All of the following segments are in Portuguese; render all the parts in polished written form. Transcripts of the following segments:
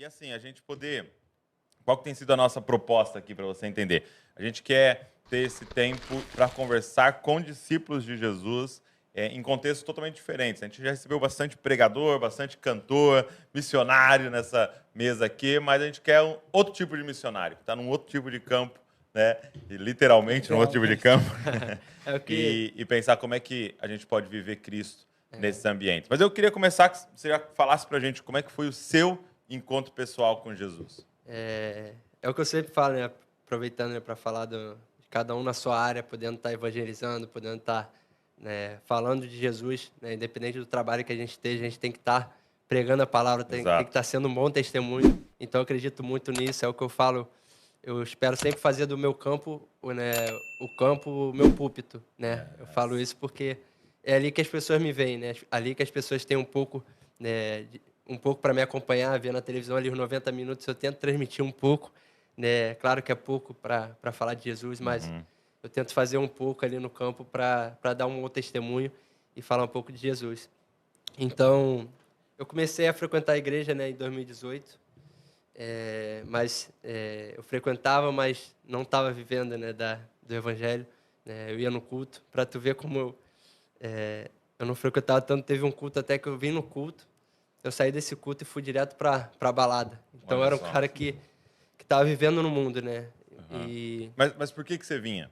E assim, a gente poder. Qual que tem sido a nossa proposta aqui para você entender? A gente quer ter esse tempo para conversar com discípulos de Jesus em contextos totalmente diferentes. A gente já recebeu bastante pregador, bastante cantor, missionário nessa mesa aqui, mas a gente quer um outro tipo de missionário, que está num outro tipo de campo, né? E literalmente num outro tipo de campo. É o que... E pensar como é que a gente pode viver Cristo nesses ambientes. Mas eu queria começar que você já falasse para a gente como é que foi o seu encontro pessoal com Jesus. É o que eu sempre falo, né? Aproveitando, né, para falar de cada um na sua área, podendo estar evangelizando, podendo estar, né, falando de Jesus, né? Independente do trabalho que a gente esteja, a gente tem que estar pregando a palavra, tem que Exato. estar sendo um bom testemunho. Então, eu acredito muito nisso, é o que eu falo. Eu espero sempre fazer do meu campo, né, o campo, o meu púlpito, né? Eu falo isso porque é ali que as pessoas me veem, né? Ali que as pessoas têm um pouco, né, um pouco para me acompanhar, ver na televisão ali os 90 minutos, eu tento transmitir um pouco, né? Claro que é pouco para falar de Jesus, mas eu tento fazer um pouco ali no campo para dar um outro testemunho e falar um pouco de Jesus. Então, eu comecei a frequentar a igreja, né, em 2018, mas eu frequentava, mas não estava vivendo, né, do evangelho, né? Eu ia no culto, para tu ver como eu não frequentava tanto. Teve um culto até que eu vim no culto, eu saí desse culto e fui direto para balada. Então, eu Olha era um só. cara que estava vivendo no mundo, né? Mas por que você vinha?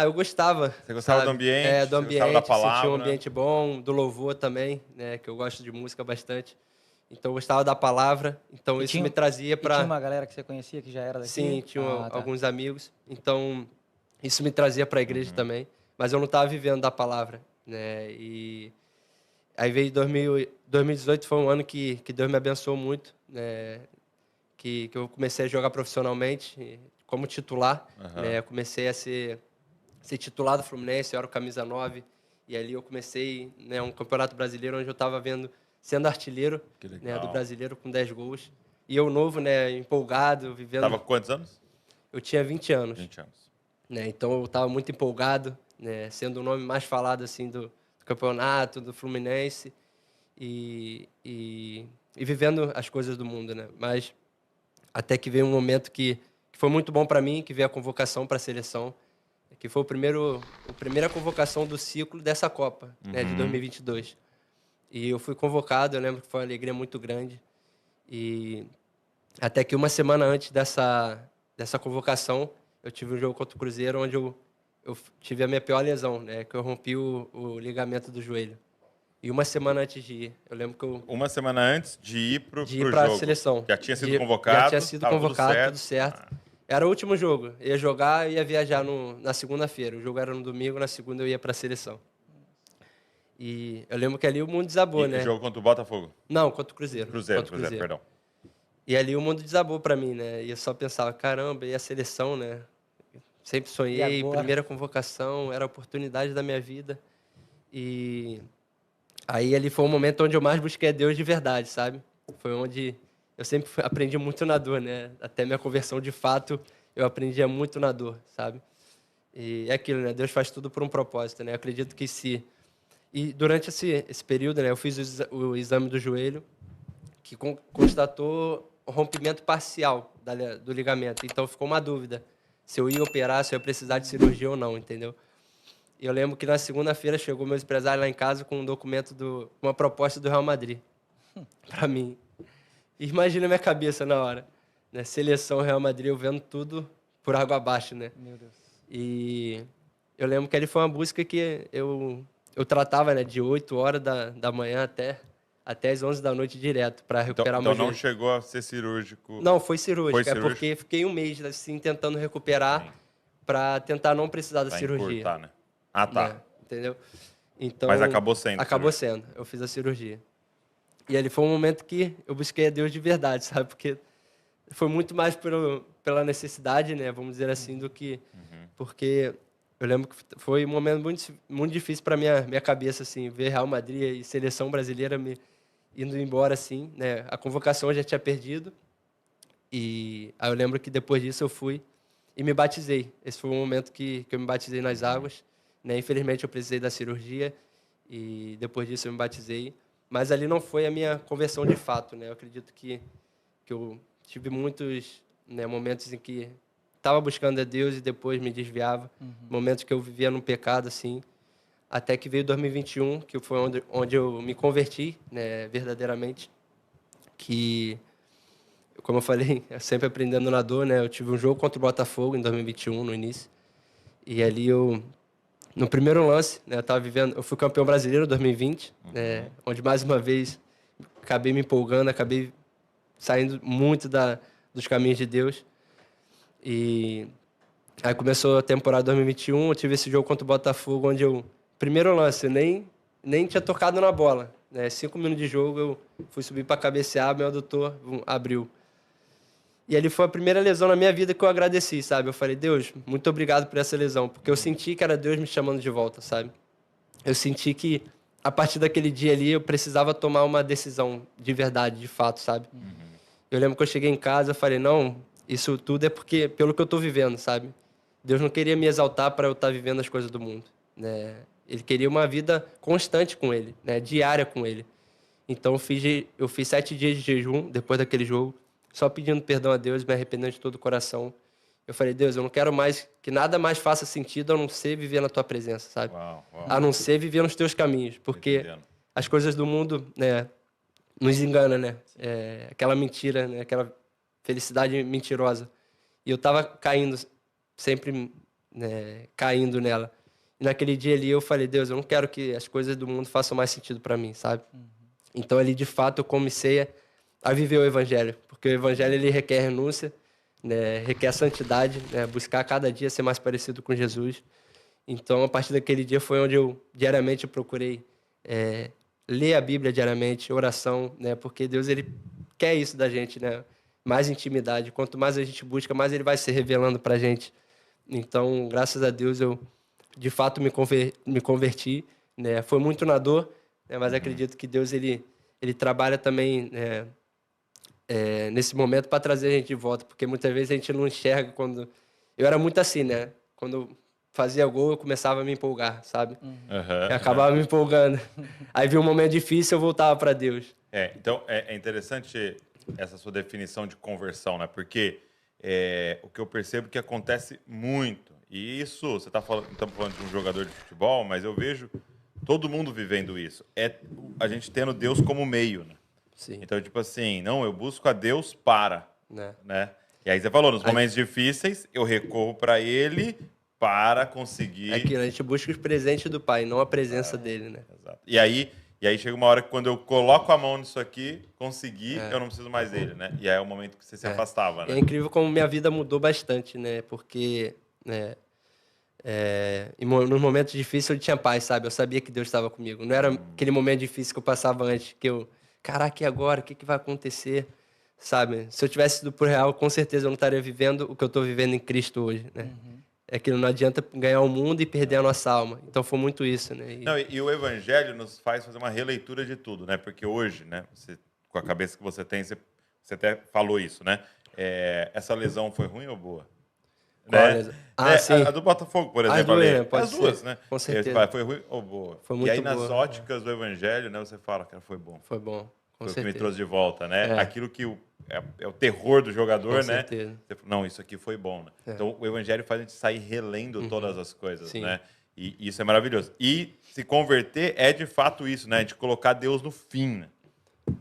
Eu gostava, Você gostava do sabe? ambiente, Do você gostava da ambiente, sentia um palavra? ambiente bom, do louvor também, né? Que eu gosto de música bastante. Então, eu gostava da palavra. Então, E isso me tinha, trazia e tinha uma para... galera que você conhecia que já era daqui? Sim, tinha Ah, tá. alguns amigos. Então, isso me trazia para a igreja também. Mas eu não estava vivendo da palavra, né? E aí veio 2018, foi um ano que Deus me abençoou muito, né? Que eu comecei a jogar profissionalmente como titular, né? Eu comecei a ser titular do Fluminense, eu era o camisa 9, e ali eu comecei, né, um campeonato brasileiro onde eu estava sendo artilheiro, Que né, do legal. brasileiro com 10 gols. E eu novo, né, empolgado, vivendo... Tava com quantos anos? Eu tinha 20 anos, 20 anos. né? Então eu estava muito empolgado, né, sendo o nome mais falado assim do campeonato, do Fluminense, e vivendo as coisas do mundo, né? Mas até que veio um momento que foi muito bom para mim, que veio a convocação para a seleção, que foi a primeira convocação do ciclo dessa Copa, né, de 2022. E eu fui convocado, eu lembro que foi uma alegria muito grande. E até que uma semana antes dessa convocação, eu tive um jogo contra o Cruzeiro, onde eu tive a minha pior lesão, né, que eu rompi o ligamento do joelho. E uma semana antes de ir, eu lembro que eu... Uma semana antes de ir pro para a jogo. seleção. Já tinha sido Já convocado, tinha sido tava convocado, tudo certo. Era o último jogo. Ia jogar e ia viajar na segunda-feira. O jogo era no domingo, na segunda eu ia para a seleção. E eu lembro que ali o mundo desabou, E né? jogo contra o Botafogo? Não, contra o Cruzeiro. Cruzeiro, Contra o Cruzeiro. perdão. E ali o mundo desabou para mim, né? E eu só pensava, caramba, e a seleção, né? Sempre E sonhei, agora? primeira convocação, era a oportunidade da minha vida. E aí ali foi o momento onde eu mais busquei a Deus de verdade, sabe? Foi onde eu sempre aprendi muito na dor, né? Até minha conversão de fato, eu aprendia muito na dor, sabe? E é aquilo, né? Deus faz tudo por um propósito, né? Eu acredito que se... E durante esse período, né? Eu fiz o exame do joelho, que constatou o rompimento parcial do ligamento. Então ficou uma dúvida se eu ia operar, se eu ia precisar de cirurgia ou não, entendeu? E eu lembro que na segunda-feira chegou meu empresário lá em casa com um documento uma proposta do Real Madrid para mim. E imagina a minha cabeça na hora, né? Seleção Real Madrid, eu vendo tudo por água abaixo, né? Meu Deus. E eu lembro que ali foi uma busca que eu tratava, né, de 8 horas da manhã até as 11 da noite direto para recuperar Então meu não joelho. chegou a ser cirúrgico. Não, foi cirúrgica. Foi É cirúrgico? porque fiquei um mês assim tentando recuperar Sim. para tentar não precisar da Pra cirurgia. encurtar, né? Ah, tá. Né? Entendeu? Então, Mas acabou sendo acabou cirúrgico. sendo. Eu fiz a cirurgia. E ali foi um momento que eu busquei a Deus de verdade, sabe? Porque foi muito mais pela necessidade, né? Vamos dizer assim, do que... Porque eu lembro que foi um momento muito, muito difícil para minha cabeça, assim, ver Real Madrid e seleção brasileira me indo embora, assim, né? A convocação eu já tinha perdido. E aí eu lembro que depois disso eu fui e me batizei. Esse foi o momento que eu me batizei nas águas, né? Infelizmente eu precisei da cirurgia e depois disso eu me batizei. Mas ali não foi a minha conversão de fato, né? Eu acredito que eu tive muitos, né, momentos em que estava buscando a Deus e depois me desviava. Momentos que eu vivia num pecado, assim. Até que veio 2021, que foi onde eu me converti, né, verdadeiramente. Que, como eu falei, eu sempre aprendendo na dor, né? Eu tive um jogo contra o Botafogo em 2021, no início. E ali no primeiro lance, né, eu fui campeão brasileiro em 2020, né, onde mais uma vez acabei me empolgando, acabei saindo muito dos caminhos de Deus. E aí começou a temporada 2021, eu tive esse jogo contra o Botafogo, onde primeiro lance, eu nem tinha tocado na bola, né? 5 minutos de jogo, eu fui subir para cabecear, meu adutor abriu. E ali foi a primeira lesão na minha vida que eu agradeci, sabe? Eu falei, Deus, muito obrigado por essa lesão, porque eu senti que era Deus me chamando de volta, sabe? Eu senti que, a partir daquele dia ali, eu precisava tomar uma decisão de verdade, de fato, sabe? Eu lembro que eu cheguei em casa, eu falei, não, isso tudo é pelo que eu estou vivendo, sabe? Deus não queria me exaltar para eu estar vivendo as coisas do mundo, né? Ele queria uma vida constante com Ele, né? Diária com Ele. Então eu fiz 7 dias de jejum depois daquele jogo, só pedindo perdão a Deus, me arrependendo de todo o coração. Eu falei, Deus, eu não quero mais que nada mais faça sentido a não ser viver na tua presença, sabe? Uau. A não ser viver nos teus caminhos, porque Entendendo. as coisas do mundo, né, nos enganam, né? Aquela mentira, né, aquela felicidade mentirosa. E eu tava caindo, sempre, né, caindo nela. E naquele dia ali eu falei, Deus, eu não quero que as coisas do mundo façam mais sentido para mim, sabe? Então ali de fato eu comecei a viver o evangelho, porque o evangelho ele requer renúncia, né, requer santidade, né, buscar cada dia ser mais parecido com Jesus. Então a partir daquele dia foi onde eu diariamente procurei ler a Bíblia diariamente, oração, né, porque Deus ele quer isso da gente, né, mais intimidade. Quanto mais a gente busca, mais ele vai se revelando para a gente. Então graças a Deus eu de fato me converti, né, foi muito na dor, né, mas acredito que Deus ele trabalha também, né, nesse momento para trazer a gente de volta, porque muitas vezes a gente não enxerga quando... Eu era muito assim, né? Quando eu fazia gol, eu começava a me empolgar, sabe? Eu acabava me empolgando. Aí vi um momento difícil, eu voltava para Deus. Então, é interessante essa sua definição de conversão, né? Porque o que eu percebo que acontece muito, e isso, você estamos falando de um jogador de futebol, mas eu vejo todo mundo vivendo isso. A gente tendo Deus como meio, né? Sim. Então, tipo assim, não, eu busco a Deus né? E aí você falou, nos Aí- momentos difíceis, eu recorro para Ele para conseguir... É aquilo, a gente busca os presentes do Pai, não a presença dele, né? Exato. E aí chega uma hora que quando eu coloco a mão nisso aqui, consegui, eu não preciso mais dele, né? E aí é o momento que você se afastava, É né? incrível como minha vida mudou bastante, né? Porque, né, nos momentos difíceis eu tinha paz, sabe? Eu sabia que Deus estava comigo. Não era aquele momento difícil que eu passava antes, que caraca, e agora? O que vai acontecer? Sabe? Se eu tivesse ido pro real, com certeza eu não estaria vivendo o que eu estou vivendo em Cristo hoje, né? É que não adianta ganhar o mundo e perder a nossa alma. Então foi muito isso, né? Não, e o Evangelho nos faz fazer uma releitura de tudo, né? Porque hoje, né, com a cabeça que você tem, você até falou isso, né? Essa lesão foi ruim ou boa? Qual Né? lesão? Sim. A do Botafogo, por As exemplo. duas, ali. né? Pode As duas, ser. né? Com E aí você certeza. fala, foi ruim ou boa? Foi E muito aí, nas boa. óticas do Evangelho, né, você fala, cara, foi bom. Foi bom, com Foi o que me certeza. trouxe de volta, né? É. Aquilo que é o terror do jogador, Com né? certeza. Você fala, não, isso aqui foi bom, né? Então, o Evangelho faz a gente sair relendo todas as coisas, Sim. né? E isso é maravilhoso. E se converter é, de fato, isso, né? De colocar Deus no fim, né?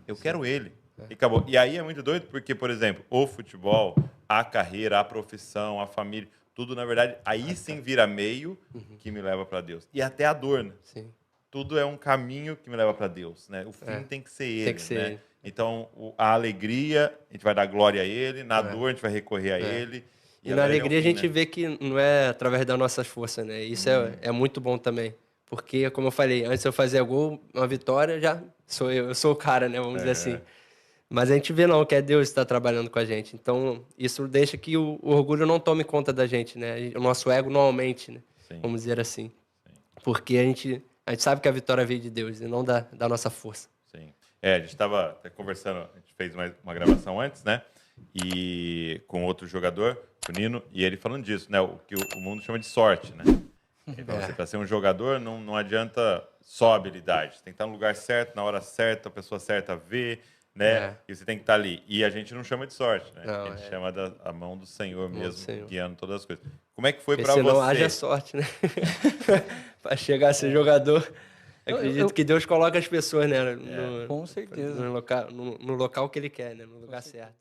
Eu quero Ele. E acabou. E aí é muito doido porque, por exemplo, o futebol, a carreira, a profissão, a família, tudo, na verdade, aí sim vira meio que me leva para Deus. E até a dor, né? Sim. Tudo é um caminho que me leva para Deus, né? O fim tem que ser Ele, Tem que ser né? Ele. Então, a alegria, a gente vai dar glória a Ele, na dor a gente vai recorrer a Ele. E na ele é o alegria a fim, gente né? vê que não é através das nossas forças, né? Isso é muito bom também. Porque, como eu falei, antes eu fazia gol, uma vitória, já sou eu sou o cara, né? Vamos dizer assim. Mas a gente vê não, que é Deus que está trabalhando com a gente. Então, isso deixa que o orgulho não tome conta da gente, né? O nosso ego não aumente, né? Sim. Vamos dizer assim. Porque a gente sabe que a vitória veio de Deus e não da nossa força. Sim. A gente estava até conversando, a gente fez uma gravação antes, né? E com outro jogador, o Nino, e ele falando disso, né? O que o mundo chama de sorte, né? Ele falou, você para ser um jogador, não adianta só habilidade. Você tem que estar no lugar certo, na hora certa, a pessoa certa vê, né? E você tem que estar ali. E a gente não chama de sorte, né? Não, a gente chama a mão do Senhor Mão do mesmo, Senhor. guiando todas as coisas. Como é que foi Porque para senão você? haja sorte, né? Para chegar a ser jogador. Acredito que Deus coloca as pessoas, né? Com certeza. No local que Ele quer, né? No lugar certo.